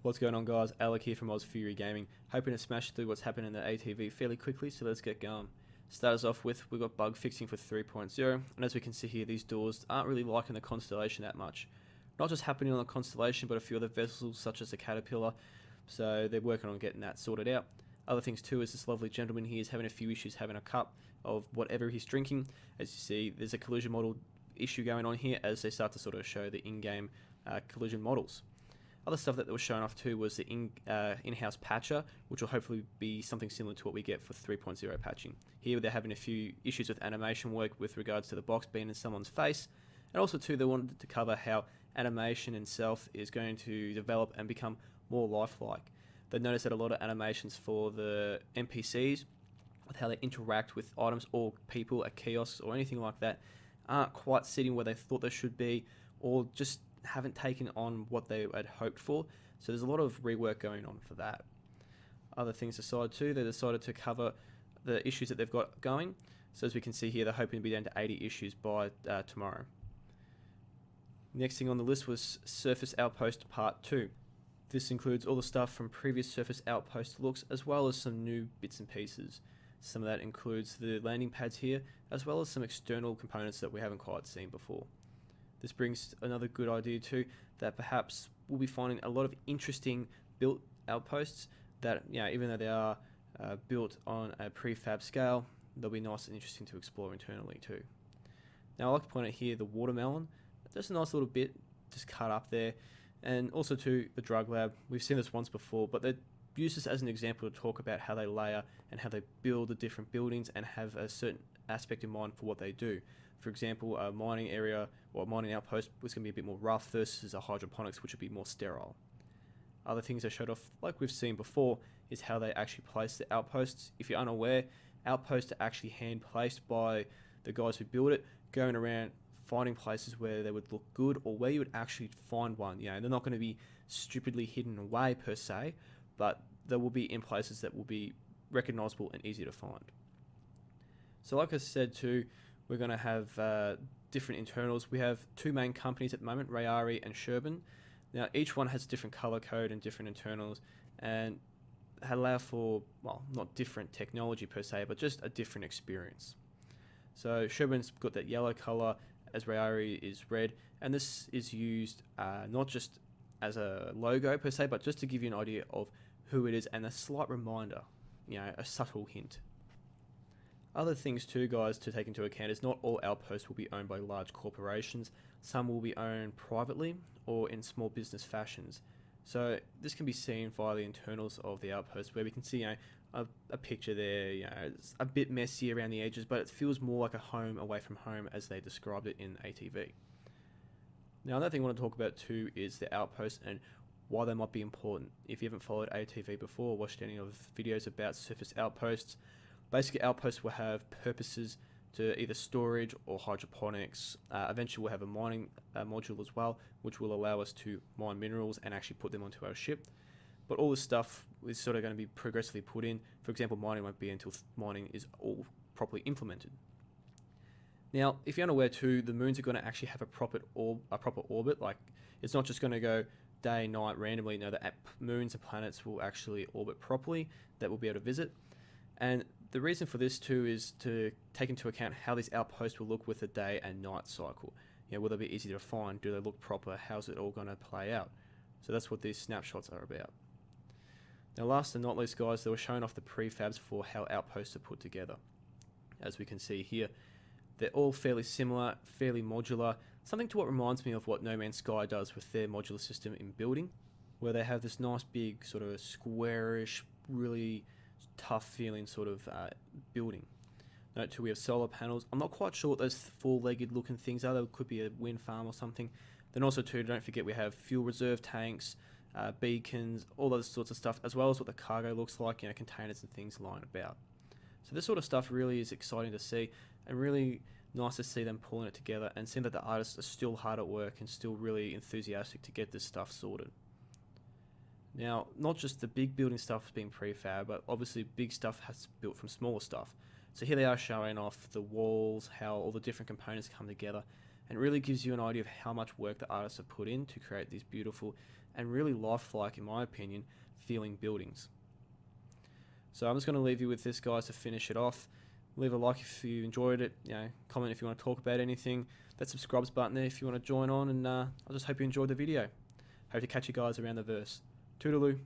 What's going on, guys? Alec here from Oz Fury Gaming, hoping to smash through what's happening in the ATV fairly quickly, so let's get going. Start us off with, we've got bug fixing for 3.0, and as we can see here, these doors aren't really liking the Constellation that much. Not just happening on the Constellation, but a few other vessels such as the Caterpillar, so they're working on getting that sorted out. Other things too is this lovely gentleman here is having a few issues having a cup of whatever he's drinking. As you see, there's a collision model issue going on here as they start to sort of show the in-game collision models. Other stuff that was shown off too was the in-house patcher, which will hopefully be something similar to what we get for 3.0 patching. Here they're having a few issues with animation work with regards to the box being in someone's face, and also too they wanted to cover how animation itself is going to develop and become more lifelike. They noticed that a lot of animations for the NPCs, with how they interact with items or people at kiosks or anything like that, aren't quite sitting where they thought they should be, or just haven't taken on what they had hoped for. So there's a lot of rework going on for that. Other things aside too, they decided to cover the issues that they've got going. So as we can see here, they're hoping to be down to 80 issues by tomorrow. Next thing on the list was Surface Outpost Part 2. This includes all the stuff from previous Surface Outpost looks, as well as some new bits and pieces. Some of that includes the landing pads here, as well as some external components that we haven't quite seen before. This brings another good idea too, that perhaps we'll be finding a lot of interesting built outposts that, even though they are built on a prefab scale, they'll be nice and interesting to explore internally too. Now I like to point out here the watermelon. Just a nice little bit just cut up there, and also too the drug lab. We've seen this once before, but they use this as an example to talk about how they layer and how they build the different buildings and have a certain aspect in mind for what they do. For example, a mining area or a mining outpost was going to be a bit more rough versus a hydroponics, which would be more sterile. Other things they showed off, like we've seen before, is how they actually place the outposts. If you're unaware, outposts are actually hand placed by the guys who build it, going around finding places where they would look good or where you would actually find one. They're not going to be stupidly hidden away per se, but they will be in places that will be recognizable and easy to find. So like I said too, we're going to have different internals. We have two main companies at the moment, Rayari and Sherbin. Now each one has different color code and different internals, and allow for, well, not different technology per se, but just a different experience. So Sherbin's got that yellow color, as Rayari is red, and this is used not just as a logo per se, but just to give you an idea of who it is and a slight reminder, a subtle hint. Other things too, guys, to take into account is not all outposts will be owned by large corporations. Some will be owned privately or in small business fashions. So this can be seen via the internals of the outpost, where we can see a picture there. It's a bit messy around the edges, but it feels more like a home away from home as they described it in ATV. Now another thing I want to talk about too is the outposts and why they might be important. If you haven't followed ATV before or watched any of the videos about surface outposts, basically outposts will have purposes to either storage or hydroponics. Eventually we'll have a mining module as well, which will allow us to mine minerals and actually put them onto our ship. But all this stuff is sort of going to be progressively put in. For example, mining won't be until mining is all properly implemented. Now, if you're unaware too, the moons are going to actually have a proper orbit. Like, it's not just going to go day, night randomly. No, the moons and planets will actually orbit properly that we'll be able to visit. And the reason for this too is to take into account how these outposts will look with the day and night cycle. Will they be easy to find? Do they look proper? How's it all going to play out? So that's what these snapshots are about. Now last and not least, guys, they were showing off the prefabs for how outposts are put together. As we can see here, they're all fairly similar, fairly modular, something to what reminds me of what No Man's Sky does with their modular system in building, where they have this nice big sort of squarish, really tough feeling sort of building. Note too, we have solar panels. I'm not quite sure what those four-legged looking things are. There could be a wind farm or something. Then also too, don't forget we have fuel reserve tanks, beacons, all those sorts of stuff, as well as what the cargo looks like, containers and things lying about. So this sort of stuff really is exciting to see, and really nice to see them pulling it together and seeing that the artists are still hard at work and still really enthusiastic to get this stuff sorted. Now, not just the big building stuff is being prefab, but obviously big stuff has built from smaller stuff. So here they are showing off the walls, how all the different components come together, and it really gives you an idea of how much work the artists have put in to create these beautiful and really lifelike, in my opinion, feeling buildings. So I'm just going to leave you with this, guys, to finish it off. Leave a like if you enjoyed it, comment if you want to talk about anything. That subscribe button there if you want to join on, and I just hope you enjoyed the video. Hope to catch you guys around the verse. Toodaloo.